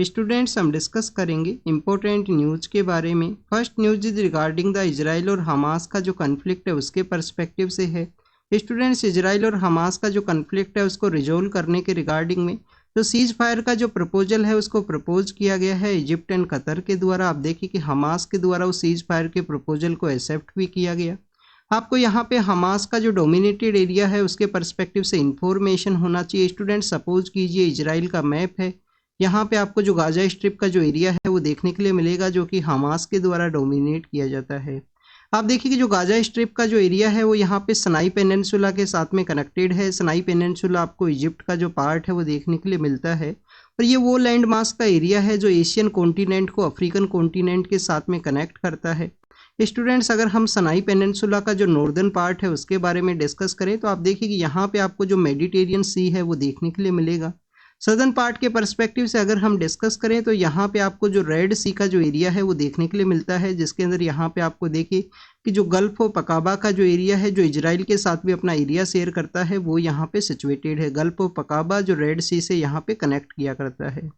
Students हम discuss करेंगे important news के बारे में। First news is regarding the Israel और हमास का जो कन्फ्लिक्ट है उसके पर्सपेक्टिव से है। स्टूडेंट्स, इजराइल और हमास का जो कन्फ्लिक्ट है उसको रिजोल्व करने के रिगार्डिंग में जो सीज फायर का जो प्रपोजल है उसको प्रपोज किया गया है इजिप्ट एंड कतर के द्वारा। आप देखिए कि हमास के द्वारा उस सीज फायर के प्रपोजल को एक्सेप्ट भी किया गया। आपको यहाँ पे हमास का जो डोमिनेटेड एरिया है उसके पर्सपेक्टिव से इंफॉर्मेशन होना चाहिए। स्टूडेंट, सपोज कीजिए इजराइल का मैप है, यहाँ पे आपको जो गाजा स्ट्रिप का जो एरिया है वो देखने के लिए मिलेगा जो कि हमास के द्वारा डोमिनेट किया जाता है। आप देखिए कि जो गाजा स्ट्रिप का जो एरिया है वो यहाँ पे सनाई पेनिनसुला के साथ में कनेक्टेड है। सनाई पेनिनसुला आपको इजिप्ट का जो पार्ट है वो देखने के लिए मिलता है और ये वो लैंड मास का एरिया है जो एशियन कॉन्टिनेंट को अफ्रीकन कॉन्टिनेंट के साथ में कनेक्ट करता है। स्टूडेंट्स, अगर हम सनाई पेनिनसुला का जो नॉर्दर्न पार्ट है उसके बारे में डिस्कस करें तो आप देखिए कि यहाँ पे आपको जो मेडिटेरियन सी है वो देखने के लिए मिलेगा। सदर्न पार्ट के पर्सपेक्टिव से अगर हम डिस्कस करें तो यहाँ पे आपको जो रेड सी का जो एरिया है वो देखने के लिए मिलता है, जिसके अंदर यहाँ पे आपको देखिए कि जो गल्फ ऑफ अकाबा का जो एरिया है जो इजराइल के साथ भी अपना एरिया शेयर करता है वो यहाँ पे सिचुएटेड है। गल्फ ऑफ अकाबा जो रेड सी से यहाँ पे कनेक्ट किया करता है।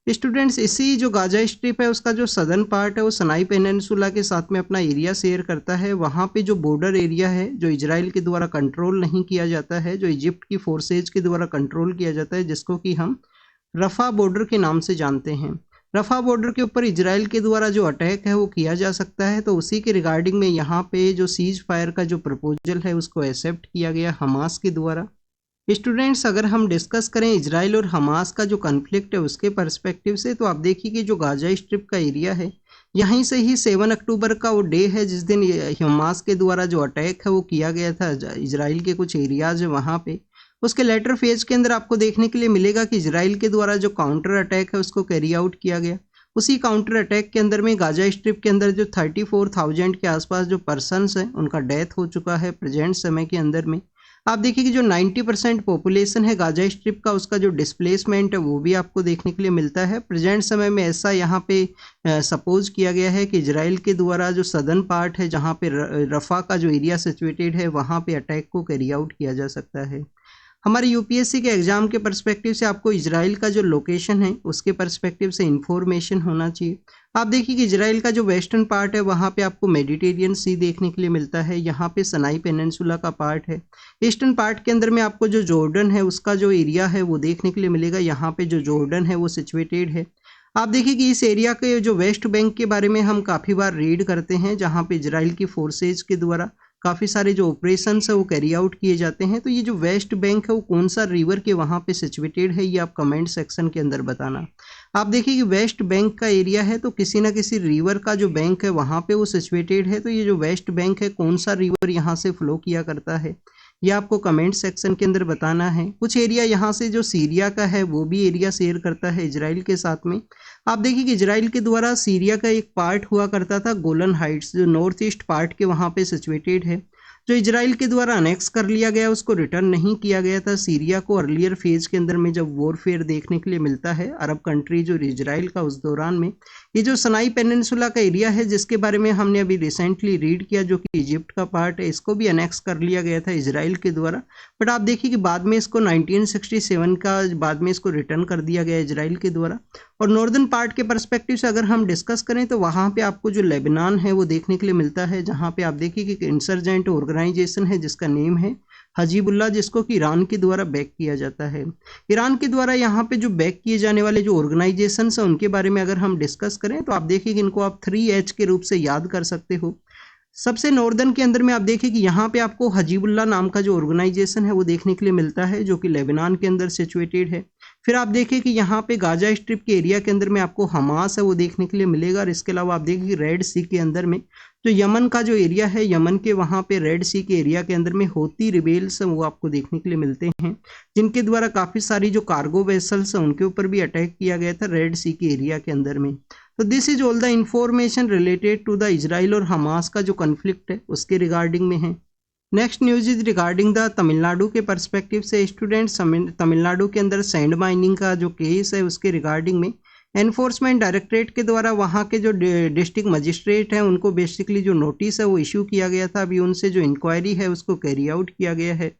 स्टूडेंट्स, इसी जो गाजा स्ट्रिप है उसका जो सदर्न पार्ट है वो सनाई पेनिनसुला के साथ में अपना एरिया शेयर करता है। वहाँ पे जो बॉर्डर एरिया है जो इजराइल के द्वारा कंट्रोल नहीं किया जाता है, जो इजिप्ट की फोर्सेज के द्वारा कंट्रोल किया जाता है, जिसको कि हम रफा बॉर्डर के नाम से जानते हैं। रफा बॉर्डर के ऊपर इजराइल के द्वारा जो अटैक है वो किया जा सकता है, तो उसी के रिगार्डिंग में यहाँ पे जो सीज फायर का जो प्रपोजल है उसको एक्सेप्ट किया गया हमास के द्वारा। स्टूडेंट्स, अगर हम डिस्कस करें इजराइल और हमास का जो कन्फ्लिक्ट है उसके पर्सपेक्टिव से तो आप देखिए कि जो गाजा स्ट्रिप का एरिया है यहीं से ही 7 अक्टूबर का वो डे है जिस दिन हमास के द्वारा जो अटैक है वो किया गया था इजराइल के कुछ एरियाज है वहाँ पे। उसके लेटर फेज के अंदर आपको देखने के लिए मिलेगा कि इजराइल के द्वारा जो काउंटर अटैक है उसको कैरी आउट किया गया। उसी काउंटर अटैक के अंदर में गाजा स्ट्रिप के अंदर जो 34,000 के आसपास जो पर्सनस हैं उनका डेथ हो चुका है प्रेजेंट समय के अंदर में। आप देखिए कि जो 90% पॉपुलेशन है गाजा स्ट्रिप का उसका जो डिस्प्लेसमेंट है वो भी आपको देखने के लिए मिलता है प्रेजेंट समय में। ऐसा यहाँ पे सपोज किया गया है कि इजराइल के द्वारा जो सदर्न पार्ट है जहाँ पे रफा का जो एरिया सिचुएटेड है वहाँ पे अटैक को कैरी आउट किया जा सकता है। हमारे यूपीएससी के एग्जाम के पर्सपेक्टिव से आपको इजराइल का जो लोकेशन है उसके पर्सपेक्टिव से इंफॉर्मेशन होना चाहिए। आप देखिए कि इजराइल का जो वेस्टर्न पार्ट है वहाँ पे आपको मेडिटेरियन सी देखने के लिए मिलता है, यहाँ पे सनाई पेनिनसुला का पार्ट है। ईस्टर्न पार्ट के अंदर में आपको जो जॉर्डन है उसका जो एरिया है वो देखने के लिए मिलेगा, यहाँ पे जो जॉर्डन है वो सिचुएटेड है। आप देखिए कि इस एरिया के जो वेस्ट बैंक के बारे में हम काफ़ी बार रीड करते हैं जहाँ पे इजराइल की फोर्सेज के द्वारा काफ़ी सारे जो ऑपरेशंस है वो कैरी आउट किए जाते हैं। तो ये जो वेस्ट बैंक है वो कौन सा रिवर के वहाँ पे सिचुएटेड है ये आप कमेंट सेक्शन के अंदर बताना। आप देखिए कि वेस्ट बैंक का एरिया है तो किसी ना किसी रिवर का जो बैंक है वहाँ पे वो सिचुएटेड है। तो ये जो वेस्ट बैंक है कौन सा रिवर यहाँ से फ्लो किया करता है ये आपको कमेंट सेक्शन के अंदर बताना है। कुछ एरिया यहाँ से जो सीरिया का है वो भी एरिया शेयर करता है इजराइल के साथ में। आप देखिए कि इजराइल के द्वारा सीरिया का एक पार्ट हुआ करता था गोलन हाइट्स जो नॉर्थ ईस्ट पार्ट के वहाँ पे सिचुएटेड है, जो इजराइल के द्वारा अनेक्स कर लिया गया उसको रिटर्न नहीं किया गया था सीरिया को। अर्लियर फेज के अंदर में जब वॉरफेयर देखने के लिए मिलता है अरब कंट्रीज और इजराइल का उस दौरान में ये जो सनाई पेनिनसुला का एरिया है जिसके बारे में हमने अभी रिसेंटली रीड किया जो कि इजिप्ट का पार्ट है, इसको भी अनेक्स कर लिया गया था इजराइल के द्वारा। बट आप देखिए कि बाद में इसको 1967 का बाद में इसको रिटर्न कर दिया गया इजराइल के द्वारा। और नॉर्दर्न पार्ट के पर्सपेक्टिव से अगर हम डिस्कस करें तो वहाँ पे आपको जो लेबनान है वो देखने के लिए मिलता है, जहाँ पे आप देखिए कि इंसर्जेंट ऑर्गेनाइजेशन है जिसका नेम है हजीबुल्लाह, जिसको कि ईरान के द्वारा बैक किया जाता है। ईरान के द्वारा यहाँ पे जो बैक किए जाने वाले जो ऑर्गेनाइजेशन है उनके बारे में अगर हम डिस्कस करें तो आप देखिए कि इनको आप 3H के रूप से याद कर सकते हो। सबसे नॉर्दर्न के अंदर में आप देखिए कि यहाँ पे आपको हजीबुल्लाह नाम का जो ऑर्गेनाइजेशन है वो देखने के लिए मिलता है जो कि लेबनान के अंदर सिचुएटेड है। फिर आप देखिए कि यहाँ पे गाजा स्ट्रिप के एरिया के अंदर में आपको हमास है वो देखने के लिए मिलेगा। और इसके अलावा आप देखिए कि रेड सी के अंदर में जो यमन का जो एरिया है यमन के वहाँ पे रेड सी के एरिया के अंदर में होती रिबेल्स वो आपको देखने के लिए मिलते हैं, जिनके द्वारा काफ़ी सारी जो कार्गो वेसल्स हैं उनके ऊपर भी अटैक किया गया था रेड सी के एरिया के अंदर में। तो this is all the information related to the Israel और हमास का जो कन्फ्लिक्ट है उसके रिगार्डिंग में है। Next news is regarding the Tamil Nadu के पर्सपेक्टिव से। स्टूडेंट्स, तमिलनाडु के अंदर सैंड माइनिंग का जो केस है उसके रिगार्डिंग में एनफोर्समेंट डायरेक्टरेट के द्वारा वहाँ के जो डिस्ट्रिक्ट मजिस्ट्रेट हैं उनको बेसिकली जो नोटिस है वो इशू किया गया था। अभी उनसे जो इंक्वायरी है उसको कैरी आउट किया गया है।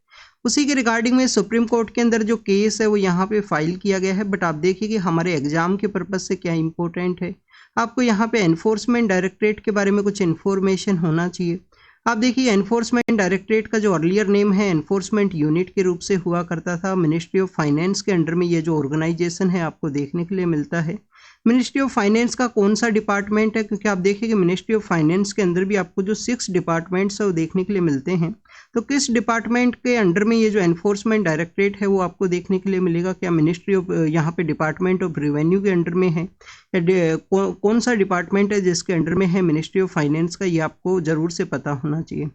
उसी के रिगार्डिंग में सुप्रीम कोर्ट के अंदर जो केस है वो यहाँ पे फाइल किया गया है। बट आप देखिए कि हमारे एग्जाम के पर्पज से क्या इंपॉर्टेंट है, आपको यहाँ पे एनफोर्समेंट डायरेक्टरेट के बारे में कुछ इन्फॉर्मेशन होना चाहिए। आप देखिए एनफोर्समेंट डायरेक्टरेट का जो अर्लियर नेम है एनफोर्समेंट यूनिट के रूप से हुआ करता था। मिनिस्ट्री ऑफ फाइनेंस के अंडर में ये जो ऑर्गेनाइजेशन है आपको देखने के लिए मिलता है। मिनिस्ट्री ऑफ फाइनेंस का कौन सा डिपार्टमेंट है, क्योंकि आप देखिए कि मिनिस्ट्री ऑफ फाइनेंस के अंदर भी आपको जो 6 डिपार्टमेंट्स है वो देखने के लिए मिलते हैं। तो किस डिपार्टमेंट के अंडर में ये जो एनफोर्समेंट डायरेक्टरेट है वो आपको देखने के लिए मिलेगा। क्या मिनिस्ट्री ऑफ यहाँ पे डिपार्टमेंट ऑफ रेवेन्यू के अंडर में है, या कौन सा डिपार्टमेंट है जिसके अंडर में है मिनिस्ट्री ऑफ फाइनेंस का, ये आपको जरूर से पता होना चाहिए।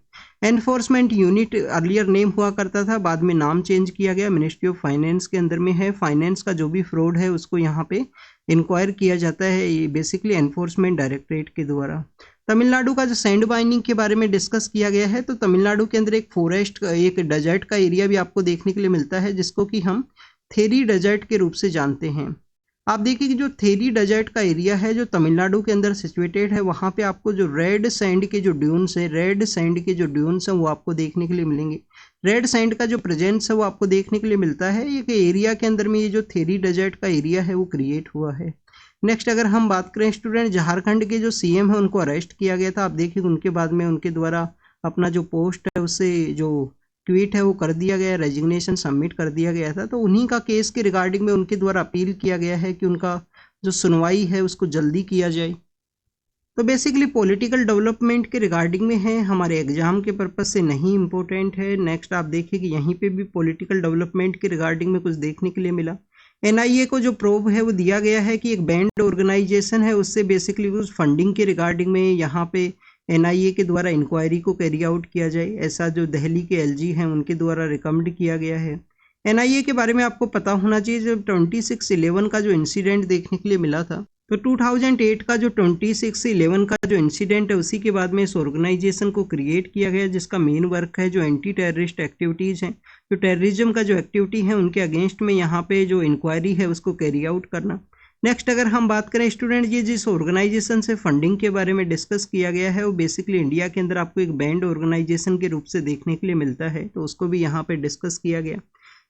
एनफोर्समेंट यूनिट अर्लियर नेम हुआ करता था, बाद में नाम चेंज किया गया, मिनिस्ट्री ऑफ फाइनेंस के अंदर में है। फाइनेंस का जो भी फ्रॉड है उसको यहाँ पे इंक्वायर किया जाता है, ये बेसिकली एनफोर्समेंट डायरेक्टरेट के द्वारा। तमिलनाडु का जो सैंड माइनिंग के बारे में डिस्कस किया गया है, तो तमिलनाडु के अंदर एक फॉरेस्ट, एक डेजर्ट का एरिया भी आपको देखने के लिए मिलता है, जिसको कि हम थेरी डेजर्ट के रूप से जानते हैं। आप देखिए कि जो थेरी डेजर्ट का एरिया है जो तमिलनाडु के अंदर सिचुएटेड है, वहाँ पे आपको जो रेड सैंड के जो ड्यून्स है, रेड सैंड के जो ड्यून्स हैं वो आपको देखने के लिए मिलेंगे। रेड सैंड का जो प्रेजेंस है वो आपको देखने के लिए मिलता है। एक एरिया के अंदर में ये जो थेरी डेजर्ट का एरिया है वो क्रिएट हुआ है। नेक्स्ट अगर हम बात करें स्टूडेंट, झारखंड के जो सीएम है उनको अरेस्ट किया गया था। आप देखिए उनके बाद में उनके द्वारा अपना जो पोस्ट है उससे जो ट्वीट है वो कर दिया गया, रेजिग्नेशन सबमिट कर दिया गया था। तो उन्हीं का केस के रिगार्डिंग में उनके द्वारा अपील किया गया है कि उनका जो सुनवाई है उसको जल्दी किया जाए। तो बेसिकली पॉलिटिकल डेवलपमेंट के रिगार्डिंग में है, हमारे एग्जाम के पर्पज से नहीं इम्पोर्टेंट है। नेक्स्ट आप देखिए कि यहीं पे भी पॉलिटिकल डेवलपमेंट के रिगार्डिंग में कुछ देखने के लिए मिला। एनआईए को जो प्रोब है वो दिया गया है कि एक बैंड ऑर्गेनाइजेशन है, उससे बेसिकली उस फंडिंग के रिगार्डिंग में यहाँ पे एनआईए के द्वारा इंक्वायरी को कैरी आउट किया जाए, ऐसा जो दिल्ली के एलजी हैं उनके द्वारा रिकमेंड किया गया है। एनआईए के बारे में आपको पता होना चाहिए, जब 26/11 का जो इंसिडेंट देखने के लिए मिला था, तो 2008 का जो 26/11 का जो इंसिडेंट है उसी के बाद में इस ऑर्गेनाइजेशन को क्रिएट किया गया, जिसका मेन वर्क है जो एंटी टेररिस्ट एक्टिविटीज़ हैं, जो टेररिज्म का जो एक्टिविटी है उनके अगेंस्ट में यहाँ पे जो इंक्वायरी है उसको कैरी आउट करना। नेक्स्ट अगर हम बात करें स्टूडेंट, ये जिस ऑर्गेनाइजेशन से फंडिंग के बारे में डिस्कस किया गया है वो बेसिकली इंडिया के अंदर आपको एक बैंड ऑर्गेनाइजेशन के रूप से देखने के लिए मिलता है, तो उसको भी यहाँ पे डिस्कस किया गया।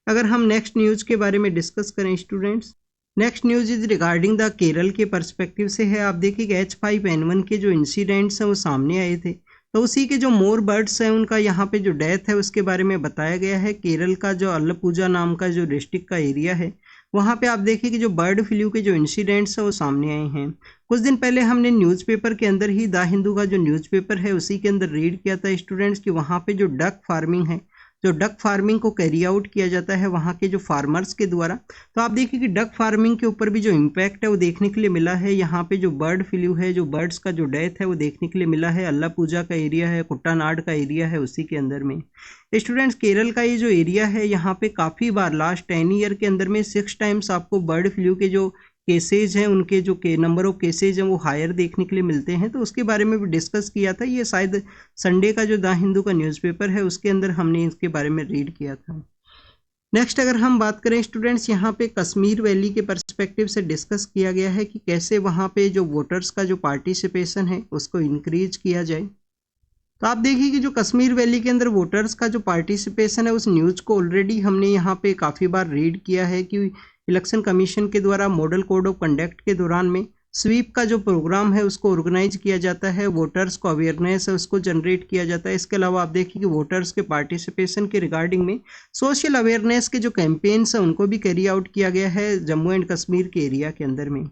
अगर हम नेक्स्ट न्यूज़ के बारे में डिस्कस करें students, next news is regarding the Kerala के पर्सपेक्टिव से है। आप देखिए कि H5N1 के जो इंसिडेंट्स हैं वो सामने आए थे, तो उसी के जो मोर बर्ड्स हैं उनका यहाँ पे जो डेथ है उसके बारे में बताया गया है। केरल का जो अल्लपुजा नाम का जो डिस्ट्रिक्ट का एरिया है वहाँ पे आप देखिए कि जो बर्ड फ्लू के जो इंसिडेंट्स हैं वो सामने आए हैं। कुछ दिन पहले हमने न्यूज़पेपर के अंदर ही द हिंदू का जो न्यूज़पेपर है उसी के अंदर रीड किया था स्टूडेंट्स कि वहाँ पे जो डक फार्मिंग है, जो डक फार्मिंग को कैरी आउट किया जाता है वहाँ के जो फार्मर्स के द्वारा, तो आप देखिए कि डक फार्मिंग के ऊपर भी जो इम्पैक्ट है वो देखने के लिए मिला है। यहाँ पे जो बर्ड फ्लू है, जो बर्ड्स का जो डेथ है वो देखने के लिए मिला है। अल्लापूजा का एरिया है, कुट्टानाड का एरिया है, उसी के अंदर में स्टूडेंट्स केरल का ये जो एरिया है यहाँ पे काफ़ी बार लास्ट 10 ईयर के अंदर में 6 टाइम्स आपको बर्ड फ्लू के जो केसेज हैं उनके जो नंबर ऑफ केसेज हैं वो हायर देखने के लिए मिलते हैं, तो उसके बारे में भी डिस्कस किया था। ये शायद संडे का जो द हिंदू का न्यूज़पेपर है उसके अंदर हमने इसके बारे में रीड किया था। नेक्स्ट अगर हम बात करें स्टूडेंट्स, यहाँ पे कश्मीर वैली के पर्सपेक्टिव से डिस्कस किया गया है कि कैसे वहाँ पे जो वोटर्स का जो पार्टिसिपेशन है उसको इंक्रीज किया जाए। तो आप देखिए कि जो कश्मीर वैली के अंदर वोटर्स का जो पार्टिसिपेशन है उस न्यूज़ को ऑलरेडी हमने यहाँ पे काफ़ी बार रीड किया है कि इलेक्शन कमीशन के द्वारा मॉडल कोड ऑफ कंडक्ट के दौरान में स्वीप का जो प्रोग्राम है उसको ऑर्गेनाइज किया जाता है, वोटर्स को अवेयरनेस है उसको जनरेट किया जाता है। इसके अलावा आप देखिए कि वोटर्स के पार्टिसिपेशन के रिगार्डिंग में सोशल अवेयरनेस के जो कैंपेन्स हैं उनको भी कैरी आउट किया गया है जम्मू एंड कश्मीर के एरिया के अंदर में।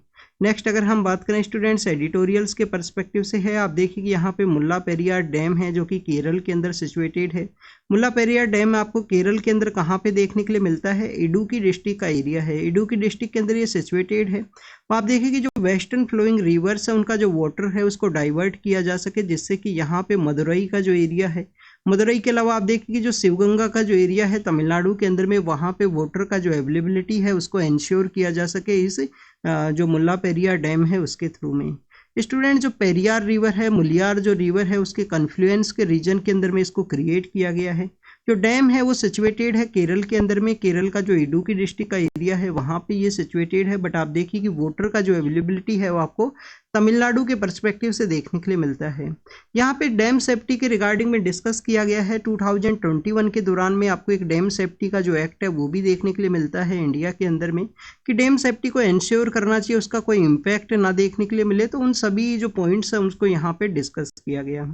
नेक्स्ट अगर हम बात करें स्टूडेंट्स एडिटोरियल्स के पर्सपेक्टिव से है, आप देखिए कि यहाँ पे मुल्ला पेरियार डैम है जो कि केरल के अंदर सिचुएटेड है। मुल्ला पेरियार डैम आपको केरल के अंदर कहाँ पे देखने के लिए मिलता है, इडुक्की डिस्ट्रिक्ट का एरिया है, इडुक्की डिस्ट्रिक्ट के अंदर ये सिचुएटेड है। तो आप देखिए कि जो वेस्टर्न फ्लोइंग रिवर्स है उनका जो वाटर है उसको डाइवर्ट किया जा सके, जिससे कि यहाँ पे मदुरई का जो एरिया है, मदुरई के अलावा आप देखिए कि जो शिवगंगा का जो एरिया है तमिलनाडु के अंदर में, वहाँ पे वाटर का जो अवेलेबिलिटी है उसको इंश्योर किया जा सके इस जो मुल्ला पेरियार डैम है उसके थ्रू में। स्टूडेंट जो पेरियार रिवर है, मुलियार जो रिवर है उसके कन्फ्लुएंस के रीजन के अंदर में इसको क्रिएट किया गया है। जो डैम है वो सिचुएटेड है केरल के अंदर में, केरल का जो इडुक्की डिस्ट्रिक्ट का एरिया है वहाँ पे ये सिचुएटेड है। बट आप देखिए कि वाटर का जो अवेलेबिलिटी है वो आपको तमिलनाडु के पर्सपेक्टिव से देखने के लिए मिलता है। यहाँ पे डैम सेफ्टी के रिगार्डिंग में डिस्कस किया गया है। 2021 के दौरान में आपको एक डैम सेफ्टी का जो एक्ट है वो भी देखने के लिए मिलता है इंडिया के अंदर में, कि डैम सेफ्टी को इंश्योर करना चाहिए, उसका कोई इम्पैक्ट ना देखने के लिए मिले। तो उन सभी जो पॉइंट्स हैं उसको यहाँ पे डिस्कस किया गया।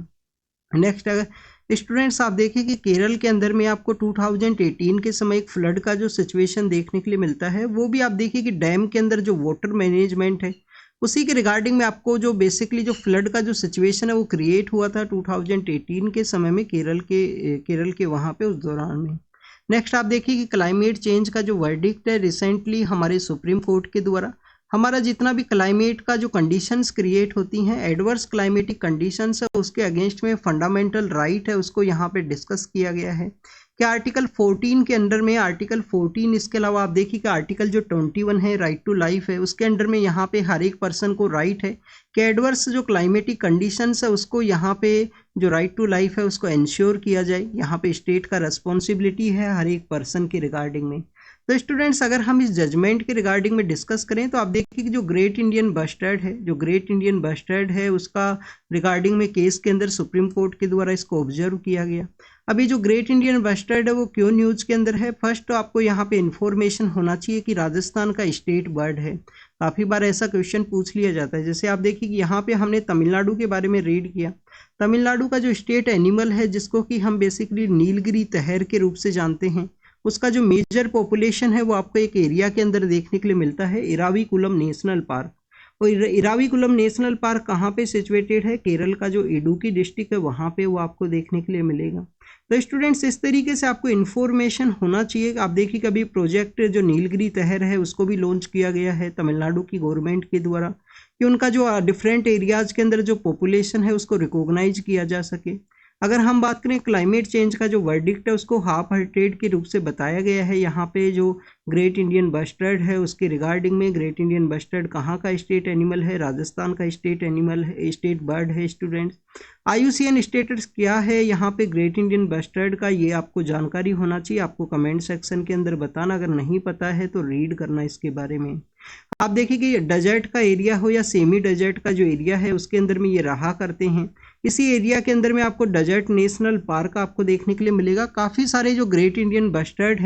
नेक्स्ट अगर स्टूडेंट्स आप देखिए कि केरल के अंदर में आपको 2018 के समय एक फ्लड का जो सिचुएशन देखने के लिए मिलता है, वो भी आप देखिए कि डैम के अंदर जो वाटर मैनेजमेंट है उसी के रिगार्डिंग में आपको जो बेसिकली जो फ्लड का जो सिचुएशन है वो क्रिएट हुआ था 2018 के समय में केरल के वहाँ पे उस दौरान में। नेक्स्ट आप देखिए कि क्लाइमेट चेंज का जो वर्डिक्ट है रिसेंटली हमारे सुप्रीम कोर्ट के द्वारा हमारा जितना भी क्लाइमेट का जो कंडीशंस क्रिएट होती हैं, एडवर्स क्लाइमेटिक कंडीशंस है, उसके अगेंस्ट में फंडामेंटल राइट है उसको यहाँ पे डिस्कस किया गया है कि आर्टिकल 14 के अंडर में, आर्टिकल 14 इसके अलावा आप देखिए कि आर्टिकल जो 21 है राइट टू लाइफ है, उसके अंडर में यहाँ पे हर एक पर्सन को राइट है कि एडवर्स जो क्लाइमेटिक कंडीशंस है उसको यहाँ पे जो राइट टू लाइफ है उसको इंश्योर किया जाए। यहाँ पे स्टेट का रिस्पॉन्सिबिलिटी है हर एक पर्सन के रिगार्डिंग में। तो स्टूडेंट्स अगर हम इस जजमेंट के रिगार्डिंग में डिस्कस करें तो आप देखिए कि जो ग्रेट इंडियन बस्टर्ड है उसका रिगार्डिंग में केस के अंदर सुप्रीम कोर्ट के द्वारा इसको ऑब्जर्व किया गया। अभी जो ग्रेट इंडियन बस्टर्ड है वो क्यों न्यूज़ के अंदर है? फर्स्ट तो आपको यहाँ पे इन्फॉर्मेशन होना चाहिए कि राजस्थान का स्टेट बर्ड है। काफ़ी बार ऐसा क्वेश्चन पूछ लिया जाता है। जैसे आप देखिए कि यहाँ पे हमने तमिलनाडु के बारे में रीड किया। तमिलनाडु का जो स्टेट एनिमल है जिसको कि हम बेसिकली नीलगिरी तहर के रूप से जानते हैं, उसका जो मेजर पॉपुलेशन है वो आपको एक एरिया के अंदर देखने के लिए मिलता है, इराविकुलम नेशनल पार्क। और इराविकुलम नेशनल पार्क कहाँ पे सिचुएटेड है? केरल का जो इडुक्की डिस्ट्रिक्ट है वहाँ पे वो आपको देखने के लिए मिलेगा। तो स्टूडेंट्स इस तरीके से आपको इन्फॉर्मेशन होना चाहिए। आप देखिए कभी प्रोजेक्ट जो नीलगिरी तहर है उसको भी लॉन्च किया गया है तमिलनाडु की गवर्नमेंट के द्वारा कि उनका जो डिफरेंट एरियाज के अंदर जो पॉपुलेशन है उसको रिकॉग्नाइज किया जा सके। अगर हम बात करें क्लाइमेट चेंज का जो वर्डिक्ट है उसको हाफ हार्टेड के रूप से बताया गया है। यहाँ पे जो ग्रेट इंडियन बस्टर्ड है उसके रिगार्डिंग में, ग्रेट इंडियन बस्टर्ड कहाँ का स्टेट एनिमल है? राजस्थान का स्टेट एनिमल है, स्टेट बर्ड है। स्टूडेंट्स IUCN स्टेटस क्या है यहाँ पे ग्रेट इंडियन बस्टर्ड का, ये आपको जानकारी होना चाहिए। आपको कमेंट सेक्शन के अंदर बताना, अगर नहीं पता है तो रीड करना इसके बारे में। आप देखिए कि डेजर्ट का एरिया हो या सेमी डेजर्ट का जो एरिया है उसके अंदर में ये रहा करते हैं। इसी एरिया के अंदर में आपको डेजर्ट नेशनल पार्क आपको देखने के लिए मिलेगा। काफ़ी सारे जो ग्रेट इंडियन बस्टर्ड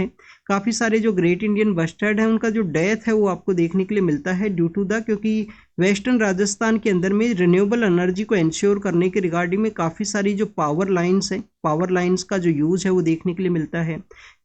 हैं, उनका जो डेथ है वो आपको देखने के लिए मिलता है ड्यू टू द, क्योंकि वेस्टर्न राजस्थान के अंदर में रिन्यूएबल एनर्जी को इंश्योर करने के रिगार्डिंग में काफ़ी सारी जो पावर लाइंस हैं, पावर लाइंस का जो यूज है वो देखने के लिए मिलता है।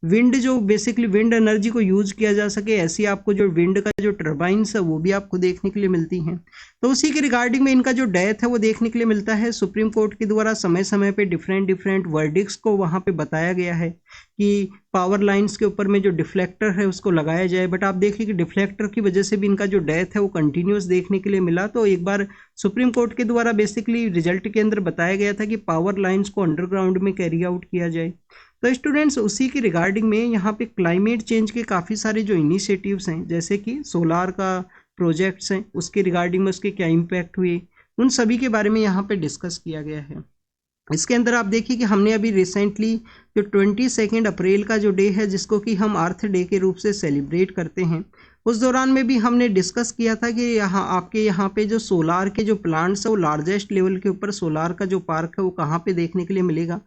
विंड जो बेसिकली विंड एनर्जी को यूज किया जा सके ऐसी आपको जो विंड का जो टर्बाइंस है वो भी आपको देखने के लिए मिलती हैं। तो उसी के रिगार्डिंग में इनका जो डेथ है वो देखने के लिए मिलता है। सुप्रीम कोर्ट के द्वारा समय समय पे डिफरेंट वर्डिक्ट्स को वहाँ पे बताया गया है कि पावर लाइंस के ऊपर में जो डिफ्लेक्टर है उसको लगाया जाए। बट आप देखिए कि डिफ्लेक्टर की वजह से भी इनका जो डेथ है वो कंटिन्यूस देखने के लिए मिला। तो एक बार सुप्रीम कोर्ट के द्वारा बेसिकली रिजल्ट के अंदर बताया गया था कि पावर लाइंस को अंडरग्राउंड में कैरी आउट किया जाए। तो स्टूडेंट्स उसी की रिगार्डिंग में यहाँ पे क्लाइमेट चेंज के काफ़ी सारे जो इनिशिएटिव्स हैं, जैसे कि सोलार का प्रोजेक्ट्स हैं, उसके रिगार्डिंग में उसके क्या इम्पैक्ट हुए, उन सभी के बारे में यहाँ पे डिस्कस किया गया है। इसके अंदर आप देखिए कि हमने अभी रिसेंटली जो 22 अप्रैल का जो डे है जिसको कि हम अर्थ डे के रूप से सेलिब्रेट करते हैं, उस दौरान में भी हमने डिस्कस किया था कि यहाँ पे जो सोलार के जो प्लांट्स है वो लार्जेस्ट लेवल के ऊपर सोलार का जो पार्क है वो कहाँ पे देखने के लिए मिलेगा।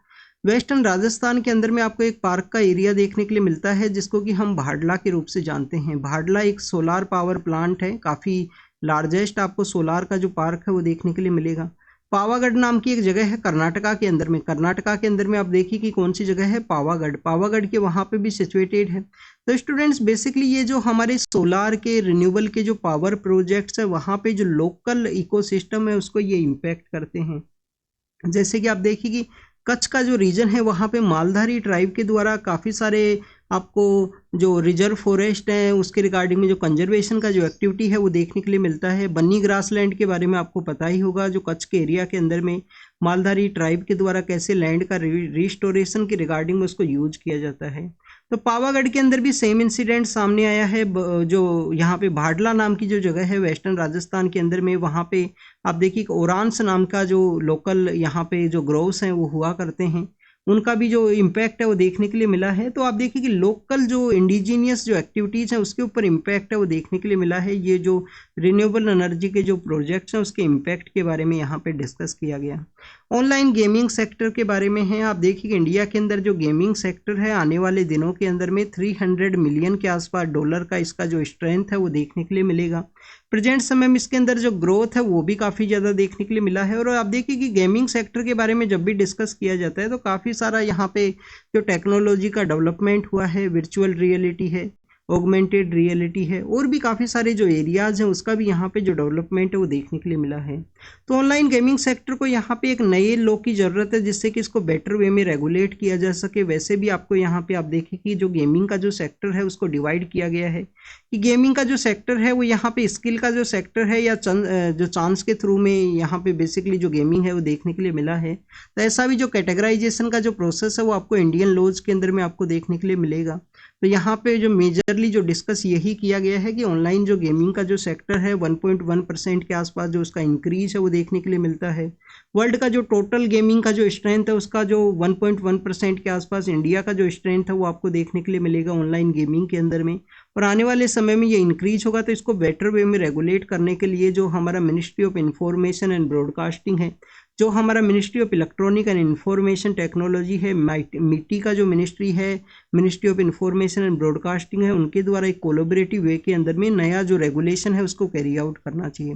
वेस्टर्न राजस्थान के अंदर में आपको एक पार्क का एरिया देखने के लिए मिलता है जिसको कि हम भाडला के रूप से जानते हैं। भाडला एक सोलार पावर प्लांट है, काफ़ी लार्जेस्ट आपको सोलार का जो पार्क है वो देखने के लिए मिलेगा। पावागढ़ नाम की एक जगह है कर्नाटका के अंदर में आप देखिए कि कौन सी जगह है? पावागढ़ के वहाँ पे भी सिचुएटेड है। तो स्टूडेंट्स बेसिकली ये जो हमारे सोलार के रिन्यूएबल के जो पावर प्रोजेक्ट्स है वहाँ पे जो लोकल इकोसिस्टम है उसको ये इम्पैक्ट करते हैं। जैसे कि आप देखिए कि कच्छ का जो रीजन है वहाँ पे मालधारी ट्राइब के द्वारा काफ़ी सारे आपको जो रिजर्व फॉरेस्ट है उसके रिगार्डिंग में जो कंजर्वेशन का जो एक्टिविटी है वो देखने के लिए मिलता है। बन्नी ग्रासलैंड के बारे में आपको पता ही होगा, जो कच्छ के एरिया के अंदर में मालधारी ट्राइब के द्वारा कैसे लैंड का रिस्टोरेशन के रिगार्डिंग में उसको यूज किया जाता है। तो पावागढ़ के अंदर भी सेम इंसिडेंट सामने आया है। जो यहाँ पे भाडला नाम की जो जगह है वेस्टर्न राजस्थान के अंदर में, वहाँ पे आप देखिए ओरांस नाम का जो लोकल यहाँ पे जो ग्रोव्स हैं वो हुआ करते हैं। उनका भी जो इम्पैक्ट है वो देखने के लिए मिला है। तो आप देखिए कि लोकल जो इंडिजीनियस जो एक्टिविटीज़ हैं उसके ऊपर इम्पैक्ट है वो देखने के लिए मिला है। ये जो रिन्यूएबल एनर्जी के जो प्रोजेक्ट्स हैं उसके इम्पैक्ट के बारे में यहाँ पे डिस्कस किया गया। ऑनलाइन गेमिंग सेक्टर के बारे में है। आप देखिए इंडिया के अंदर जो गेमिंग सेक्टर है आने वाले दिनों के अंदर में 300 मिलियन के आसपास डॉलर का इसका जो स्ट्रेंथ है वो देखने के लिए मिलेगा। प्रेजेंट समय में इसके अंदर जो ग्रोथ है वो भी काफ़ी ज़्यादा देखने के लिए मिला है। और आप देखिए कि गेमिंग सेक्टर के बारे में जब भी डिस्कस किया जाता है तो काफ़ी सारा यहाँ पे जो टेक्नोलॉजी का डेवलपमेंट हुआ है, वर्चुअल रियलिटी है, ऑगमेंटेड रियलिटी है, और भी काफ़ी सारे जो एरियाज़ हैं उसका भी यहाँ पे जो डेवलपमेंट है वो देखने के लिए मिला है। तो ऑनलाइन गेमिंग सेक्टर को यहाँ पे एक नए लॉ की ज़रूरत है जिससे कि इसको बेटर वे में रेगुलेट किया जा सके। वैसे भी आपको यहाँ पे आप देखें कि जो गेमिंग का जो सेक्टर है उसको डिवाइड किया गया है कि गेमिंग का जो सेक्टर है वो यहाँ पे स्किल का जो सेक्टर है या जो चांस के थ्रू में यहाँ पे बेसिकली जो गेमिंग है वो देखने के लिए मिला है। तो ऐसा भी जो कैटेगराइजेशन का जो प्रोसेस है वो आपको इंडियन लॉज के अंदर में आपको देखने के लिए मिलेगा। तो यहाँ पे जो मेजरली जो डिस्कस यही किया गया है कि ऑनलाइन जो गेमिंग का जो सेक्टर है 1.1% के आसपास जो उसका इंक्रीज है वो देखने के लिए मिलता है। वर्ल्ड का जो टोटल गेमिंग का जो स्ट्रेंथ है उसका जो 1.1% के आसपास इंडिया का जो स्ट्रेंथ है वो आपको देखने के लिए मिलेगा ऑनलाइन गेमिंग के अंदर में। और आने वाले समय में ये इंक्रीज होगा तो इसको बेटर वे में रेगुलेट करने के लिए जो हमारा ministry of information and broadcasting है, जो हमारा ministry of electronic and information technology है, मिट्टी का जो मिनिस्ट्री है, ministry of information and broadcasting है, उनके द्वारा एक कोलैबोरेटिव वे के अंदर में नया जो रेगुलेशन है उसको कैरी आउट करना चाहिए।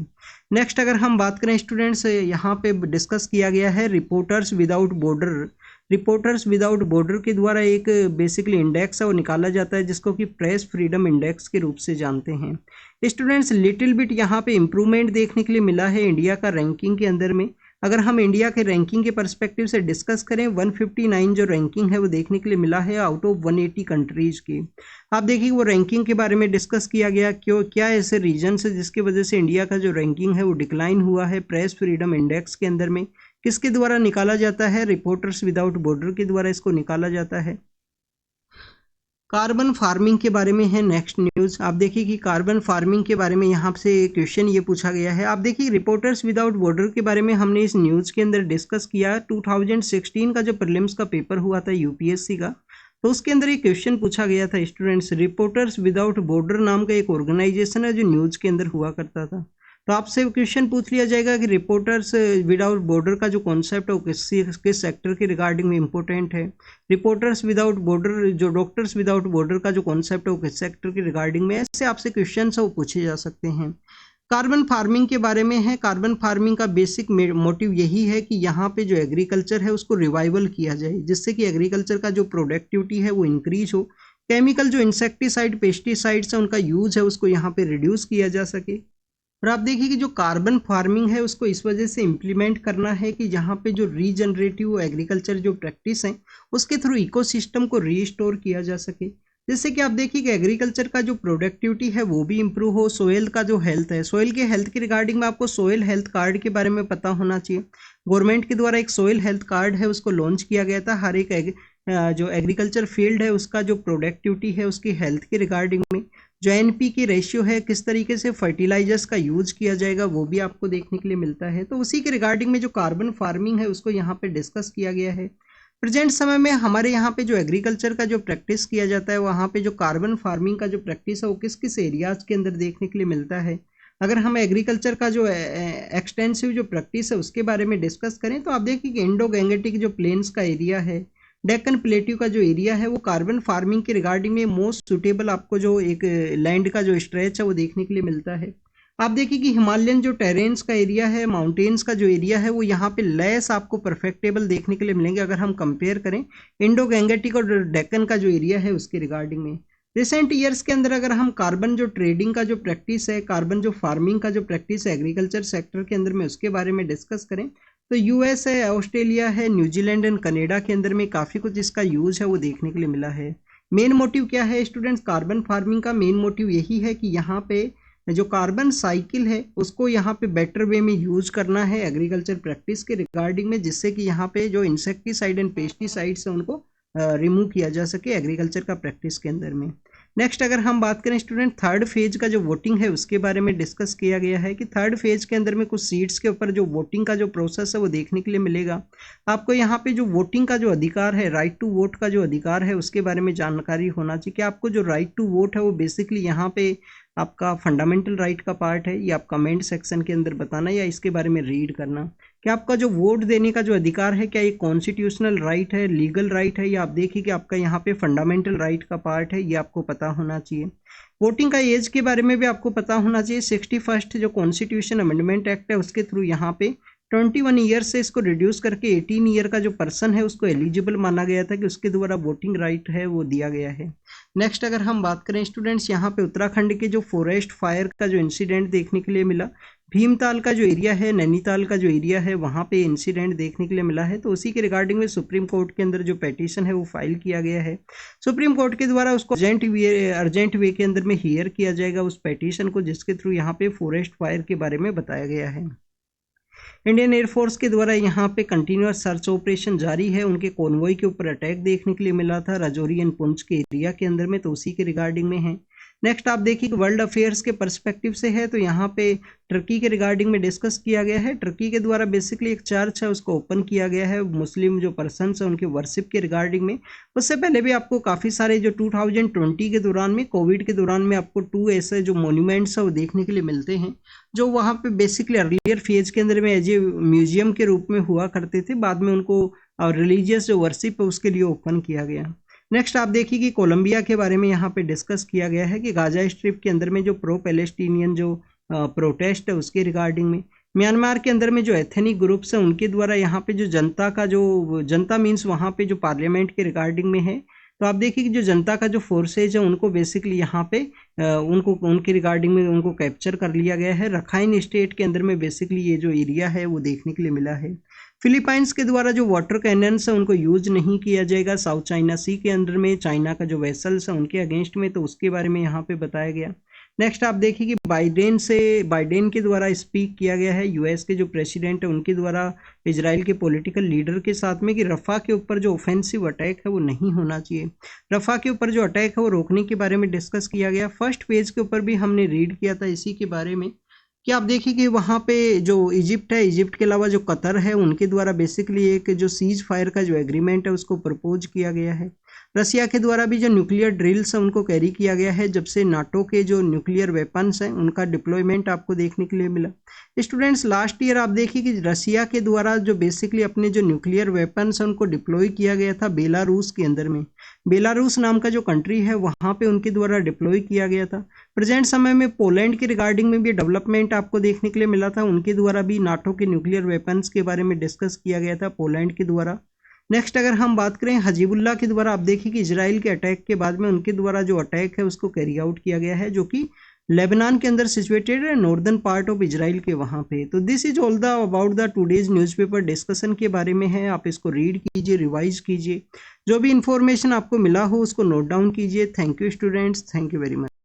नेक्स्ट अगर हम बात करें स्टूडेंट्स, यहाँ पे डिस्कस किया गया है reporters without border. Reporters without border के द्वारा एक बेसिकली इंडेक्स है वो निकाला जाता है जिसको कि प्रेस फ्रीडम इंडेक्स के रूप से जानते हैं। स्टूडेंट्स लिटिल बिट यहाँ पे इम्प्रूवमेंट देखने के लिए मिला है इंडिया का रैंकिंग के अंदर में। अगर हम इंडिया के रैंकिंग के पर्सपेक्टिव से डिस्कस करें 159 जो रैंकिंग है वो देखने के लिए मिला है आउट ऑफ 180 कंट्रीज की। आप देखिए वो रैंकिंग के बारे में डिस्कस किया गया क्यों क्या ऐसे रीजन है जिसकी वजह से इंडिया का जो रैंकिंग है वो डिक्लाइन हुआ है प्रेस फ्रीडम इंडेक्स के अंदर में। किसके द्वारा निकाला जाता है? रिपोर्टर्स विदाउट बॉर्डर के द्वारा इसको निकाला जाता है। कार्बन फार्मिंग के बारे में है नेक्स्ट न्यूज़। आप देखिए कि कार्बन फार्मिंग के बारे में यहाँ से क्वेश्चन ये पूछा गया है। आप देखिए रिपोर्टर्स विदाउट बॉर्डर के बारे में हमने इस न्यूज़ के अंदर डिस्कस किया। 2016 का जो प्रीलिम्स का पेपर हुआ था यूपीएससी का, तो उसके अंदर एक क्वेश्चन पूछा गया था स्टूडेंट्स, रिपोर्टर्स विदाउट बॉर्डर नाम का एक ऑर्गेनाइजेशन है जो न्यूज़ के अंदर हुआ करता था। तो आपसे क्वेश्चन पूछ लिया जाएगा कि रिपोर्टर्स विदाउट बॉर्डर का जो कॉन्सेप्ट है वो किस सेक्टर के रिगार्डिंग में इंपॉर्टेंट है। रिपोर्टर्स विदाउट बॉर्डर जो डॉक्टर्स विदाउट बॉर्डर का जो कॉन्सेप्ट है वो किस सेक्टर के रिगार्डिंग में, ऐसे आपसे क्वेश्चन है वो पूछे जा सकते हैं। कार्बन फार्मिंग के बारे में है। कार्बन फार्मिंग का बेसिक मोटिव यही है कि यहाँ पे जो एग्रीकल्चर है उसको रिवाइवल किया जाए जिससे कि एग्रीकल्चर का जो प्रोडक्टिविटी है वो इंक्रीज हो। केमिकल जो इंसेक्टिसाइड पेस्टिसाइड्स है उनका यूज है उसको यहाँ पे रिड्यूस किया जा सके। और आप देखिए कि जो कार्बन फार्मिंग है उसको इस वजह से इम्प्लीमेंट करना है कि जहाँ पे जो रीजनरेटिव एग्रीकल्चर जो प्रैक्टिस है उसके थ्रू इकोसिस्टम को रीस्टोर किया जा सके। जैसे कि आप देखिए कि एग्रीकल्चर का जो प्रोडक्टिविटी है वो भी इम्प्रूव हो। सोयल का जो हेल्थ है, सोयल के हेल्थ के रिगार्डिंग में आपको सोयल हेल्थ कार्ड के बारे में पता होना चाहिए। गवर्नमेंट के द्वारा एक सोयल हेल्थ कार्ड है उसको लॉन्च किया गया था। हर एक जो एग्रीकल्चर फील्ड है उसका जो प्रोडक्टिविटी है उसकी हेल्थ के रिगार्डिंग में जो एनपी की रेशियो है, किस तरीके से फर्टिलाइजर्स का यूज किया जाएगा वो भी आपको देखने के लिए मिलता है। तो उसी के रिगार्डिंग में जो कार्बन फार्मिंग है उसको यहाँ पे डिस्कस किया गया है। प्रेजेंट समय में हमारे यहाँ पे जो एग्रीकल्चर का जो प्रैक्टिस किया जाता है वहाँ पे जो कार्बन फार्मिंग का जो प्रैक्टिस है वो किस किस एरियाज के अंदर देखने के लिए मिलता है। अगर हम एग्रीकल्चर का जो एक्सटेंसिव जो प्रैक्टिस है उसके बारे में डिस्कस करें तो आप देखिए कि इंडो गैंगेटिक जो प्लेन्स का एरिया है, डेक्कन प्लेट्यू का जो एरिया है वो कार्बन फार्मिंग के रिगार्डिंग में मोस्ट सुटेबल आपको जो एक लैंड का जो स्ट्रेच है वो देखने के लिए मिलता है। आप देखिए कि हिमालयन जो टेरेन्स का एरिया है, माउंटेन्स का जो एरिया है वो यहाँ पे लेस आपको परफेक्टेबल देखने के लिए मिलेंगे अगर हम कंपेयर करें इंडो गैंगेटिक और डेक्कन का जो एरिया है उसके रिगार्डिंग में। रिसेंट ईयर्स के अंदर अगर हम कार्बन जो ट्रेडिंग का जो प्रैक्टिस है, कार्बन जो फार्मिंग का जो प्रैक्टिस है एग्रीकल्चर सेक्टर के अंदर में उसके बारे में डिस्कस करें तो यूएस है, ऑस्ट्रेलिया है, न्यूजीलैंड एंड कनाडा के अंदर में काफ़ी कुछ इसका यूज है वो देखने के लिए मिला है। मेन मोटिव क्या है स्टूडेंट्स? कार्बन फार्मिंग का मेन मोटिव यही है कि यहाँ पे जो कार्बन साइकिल है उसको यहाँ पे बेटर वे में यूज करना है एग्रीकल्चर प्रैक्टिस के रिगार्डिंग में, जिससे कि यहाँ पे जो इंसेक्टिसाइड एंड पेस्टिसाइड्स है उनको रिमूव किया जा सके एग्रीकल्चर का प्रैक्टिस के अंदर में। नेक्स्ट अगर हम बात करें स्टूडेंट, थर्ड फेज का जो वोटिंग है उसके बारे में डिस्कस किया गया है कि थर्ड फेज के अंदर में कुछ सीट्स के ऊपर जो वोटिंग का जो प्रोसेस है वो देखने के लिए मिलेगा। आपको यहाँ पे जो वोटिंग का जो अधिकार है, राइट टू वोट का जो अधिकार है उसके बारे में जानकारी होना चाहिए कि आपको जो राइट टू वोट है वो बेसिकली यहाँ पे आपका फंडामेंटल राइट का पार्ट है, या आप कमेंट सेक्शन के अंदर बताना या इसके बारे में रीड करना कि आपका जो वोट देने का जो अधिकार है क्या ये कॉन्स्टिट्यूशनल राइट है, लीगल राइट है, या आप देखिए कि आपका यहाँ पे फंडामेंटल राइट का पार्ट है, ये आपको पता होना चाहिए। वोटिंग का एज के बारे में भी आपको पता होना चाहिए। 61 जो कॉन्स्टिट्यूशन अमेंडमेंट एक्ट है उसके थ्रू यहाँ पे 21 ईयर से इसको रिड्यूस करके 18 ईयर का जो पर्सन है उसको एलिजिबल माना गया था कि उसके द्वारा वोटिंग राइट है वो दिया गया है। नेक्स्ट अगर हम बात करें स्टूडेंट्स, यहाँ पे उत्तराखंड के जो फॉरेस्ट फायर का जो इंसिडेंट देखने के लिए मिला, भीमताल का जो एरिया है, नैनीताल का जो एरिया है, वहाँ पे इंसिडेंट देखने के लिए मिला है। तो उसी के रिगार्डिंग में सुप्रीम कोर्ट के अंदर जो पेटिशन है वो फाइल किया गया है। सुप्रीम कोर्ट के द्वारा उसको अर्जेंट वे के अंदर में हियर किया जाएगा उस पेटिशन को, जिसके थ्रू यहाँ पे फॉरेस्ट फायर के बारे में बताया गया है। इंडियन एयरफोर्स के द्वारा यहाँ पे कंटिन्यूअस सर्च ऑपरेशन जारी है। उनके कॉन्वॉय के ऊपर अटैक देखने के लिए मिला था राजौरी एंड पुंछ के एरिया के अंदर में, तो उसी के रिगार्डिंग में है। नेक्स्ट आप देखिए वर्ल्ड अफेयर्स के पर्सपेक्टिव से है, तो यहाँ पे टर्की के रिगार्डिंग में डिस्कस किया गया है। टर्की के द्वारा बेसिकली एक चर्च है उसको ओपन किया गया है मुस्लिम जो पर्सन्स है उनके वर्शिप के रिगार्डिंग में। उससे पहले भी आपको काफ़ी सारे जो 2020 के दौरान में, कोविड के दौरान में आपको 2 ऐसे जो मोन्यूमेंट्स है वो देखने के लिए मिलते हैं जो वहाँ पे बेसिकली अर्लियर फेज के अंदर में एज ए म्यूजियम के रूप में हुआ करते थे, बाद में उनको रिलीजियस जो वर्शिप है उसके लिए ओपन किया गया। नेक्स्ट आप देखिए कि कोलंबिया के बारे में यहाँ पे डिस्कस किया गया है कि गाजा स्ट्रिप के अंदर में जो प्रो पैलेस्टीनियन जो प्रोटेस्ट है उसके रिगार्डिंग में, म्यांमार के अंदर में जो एथनिक ग्रुप्स हैं उनके द्वारा यहाँ पे जो जनता का जो जनता मीन्स वहाँ पे जो पार्लियामेंट के रिगार्डिंग में है, तो आप देखिए कि जो जनता का जो फोर्सेज है उनको बेसिकली यहाँ पे उनको उनके रिगार्डिंग में उनको कैप्चर कर लिया गया है। रखाइन स्टेट के अंदर में बेसिकली ये जो एरिया है वो देखने के लिए मिला है। फिलीपाइंस के द्वारा जो वाटर कैनन्स है उनको यूज नहीं किया जाएगा साउथ चाइना सी के अंदर में, चाइना का जो वेसल्स है उनके अगेंस्ट में, तो उसके बारे में यहाँ पे बताया गया। नेक्स्ट आप देखिए कि बाइडेन के द्वारा स्पीक किया गया है, यूएस के जो प्रेसिडेंट है उनके द्वारा इजराइल के पॉलिटिकल लीडर के साथ में, कि रफा के ऊपर जो ऑफेंसिव अटैक है वो नहीं होना चाहिए। रफा के ऊपर जो अटैक है वो रोकने के बारे में डिस्कस किया गया। फर्स्ट पेज के ऊपर भी हमने रीड किया था इसी के बारे में कि आप देखिए कि वहाँ पे जो इजिप्ट है, इजिप्ट के अलावा जो कतर है उनके द्वारा बेसिकली एक जो सीज फायर का जो एग्रीमेंट है उसको प्रपोज किया गया है। रसिया के द्वारा भी जो न्यूक्लियर ड्रिल्स है उनको कैरी किया गया है, जब से नाटो के जो न्यूक्लियर वेपन्स हैं उनका डिप्लॉयमेंट आपको देखने के लिए मिला। स्टूडेंट्स लास्ट ईयर आप देखिए कि रसिया के द्वारा जो बेसिकली अपने जो न्यूक्लियर वेपन्स हैं उनको डिप्लॉय किया गया था बेलारूस के अंदर में। बेलारूस नाम का जो कंट्री है वहाँ पे उनके द्वारा डिप्लॉय किया गया था। प्रेजेंट समय में पोलैंड के रिगार्डिंग में भी डेवलपमेंट आपको देखने के लिए मिला था, उनके द्वारा भी नाटो के न्यूक्लियर वेपन्स के बारे में डिस्कस किया गया था पोलैंड के द्वारा। नेक्स्ट अगर हम बात करें हजीबुल्लाह के द्वारा, आप देखिए कि इजराइल के अटैक के बाद में उनके द्वारा जो अटैक है उसको कैरी आउट किया गया है, जो कि लेबनान के अंदर सिचुएटेड है, नॉर्दर्न पार्ट ऑफ इजराइल के वहाँ पे। तो this is all the about the today's newspaper discussion के बारे में है। आप इसको रीड कीजिए, रिवाइज कीजिए, जो भी इंफॉर्मेशन आपको मिला हो उसको नोट डाउन कीजिए। Thank you students, thank you very much.